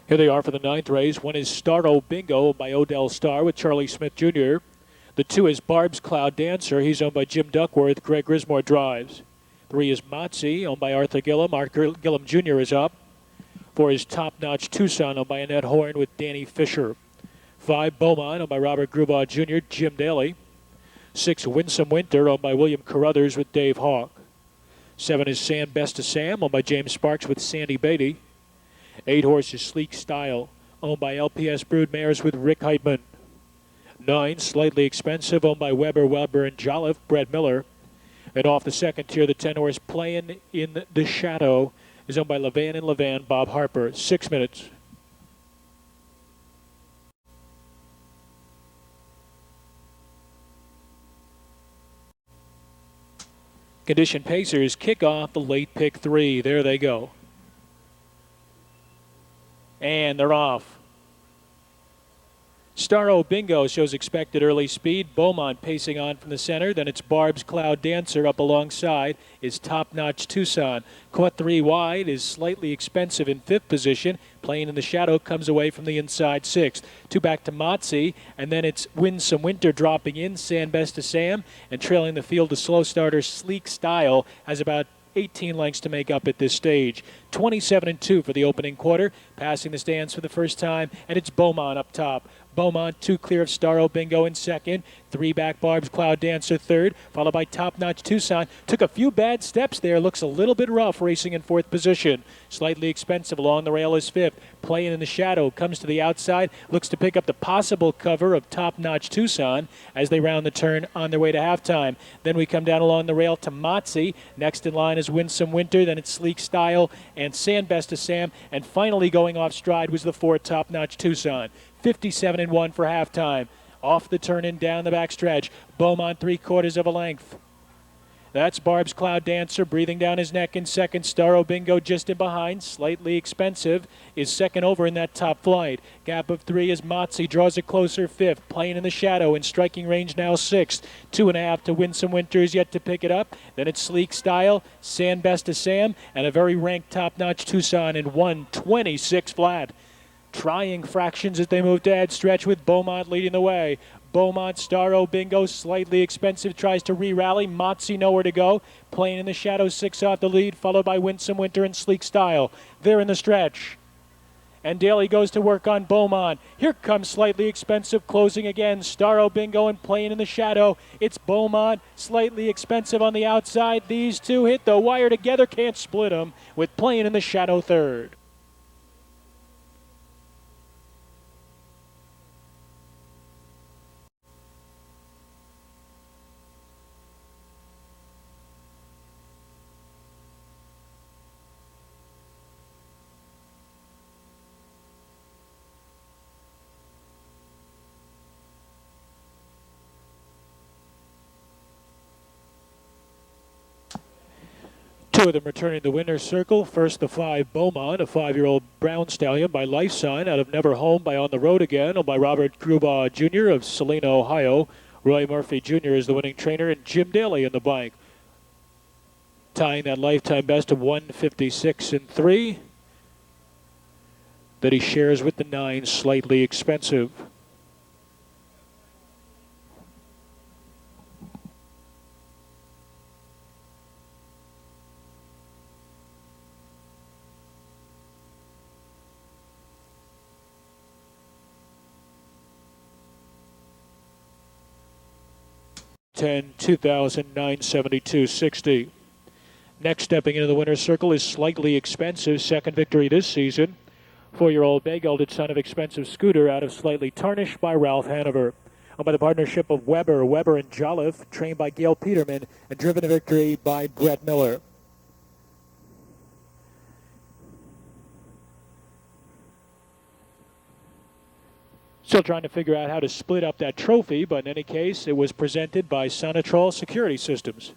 Here they are for the ninth race. One is Scioto Bingo by Odell Starr with Charlie Smith Jr. The 2 is Barb's Cloud Dancer. He's owned by Jim Duckworth. Greg Grismore drives. 3 is Motzi, owned by Arthur Gillum. Arthur Gillum Jr. is up. 4 is Top Notch Tucson, owned by Annette Horn with Danny Fisher. 5, Beaumont, owned by Robert Grubaugh Jr., Jim Daly. 6, Winsome Winter, owned by William Carruthers with Dave Hawk. 7 is Sam Best of Sam, owned by James Sparks with Sandy Beatty. 8 horses Sleek Style, owned by LPS Broodmares with Rick Heitman. 9, Slightly Expensive, owned by Weber and Jolliffe, Brett Miller. And off the second tier, the 10 horse Playing in the Shadow is owned by Levan and Levan, Bob Harper. 6 minutes. Condition Pacers kick off the late pick 3. There they go. And they're off. Scioto Bingo shows expected early speed. Beaumont pacing on from the center. Then it's Barb's Cloud Dancer up alongside is Top Notch Tucson. Caught 3 wide is Slightly Expensive in 5th position. Playing in the Shadow comes away from the inside 6th. 2 back to Motzi, and then it's Winsome Winter dropping in. Sam Best to Sam, and trailing the field, the slow starter Sleek Style has about 18 lengths to make up at this stage. 27-2 for the opening quarter. Passing the stands for the first time, and it's Beaumont up top. Beaumont 2 clear of Scioto Bingo in second. 3 back Barb's Cloud Dancer third, followed by Top Notch Tucson. Took a few bad steps there. Looks a little bit rough racing in 4th position. Slightly Expensive along the rail is 5th. Playing in the Shadow comes to the outside. Looks to pick up the possible cover of Top Notch Tucson as they round the turn on their way to halftime. Then we come down along the rail to Motzi. Next in line is Winsome Winter. Then it's Sleek Style and Sam Best of Sam. And finally going off stride was the 4 Top Notch Tucson. 57-1 for halftime. Off the turn and down the backstretch. Beaumont 3/4 of a length. That's Barb's Cloud Dancer breathing down his neck in second. Scioto Bingo just in behind. Slightly Expensive is second over in that top flight. Gap of 3 as Motzi draws it closer 5th. Playing in the Shadow in striking range now 6th. 2.5 to Winsome Winter is yet to pick it up. Then it's Sleek Style, Sam Best of Sam, and a very ranked Top Notch Tucson in 1:26 flat. Trying fractions as they move to head stretch with Beaumont leading the way. Beaumont, Scioto Bingo, Slightly Expensive tries to re-rally. Motzi nowhere to go. Playing in the Shadow 6 off the lead, followed by Winsome Winter and Sleek Style. They're in the stretch. And Daly goes to work on Beaumont. Here comes Slightly Expensive closing again. Scioto Bingo and Playing in the Shadow. It's Beaumont, Slightly Expensive on the outside. These two hit the wire together, can't split them, with Playing in the Shadow third. Two of them returning the winner's circle. First, the 5 Beaumont, a 5-year-old brown stallion by Life Sign out of Never Home by On the Road Again, owned by Robert Grubaugh Jr. of Salina, Ohio. Roy Murphy Jr. is the winning trainer, and Jim Daly in the blank. Tying that lifetime best of 156-3 that he shares with the 9 Slightly Expensive. $10, 2,972.60. Next stepping into the winner's circle is Slightly Expensive, second victory this season. 4-year-old bay-gelded son of Expensive Scooter out of Slightly Tarnished by Ralph Hanover. Owned by the partnership of Weber and Jolliffe, trained by Gail Peterman, and driven to victory by Brett Miller. Still trying to figure out how to split up that trophy, but in any case, it was presented by Sonatrol Security Systems.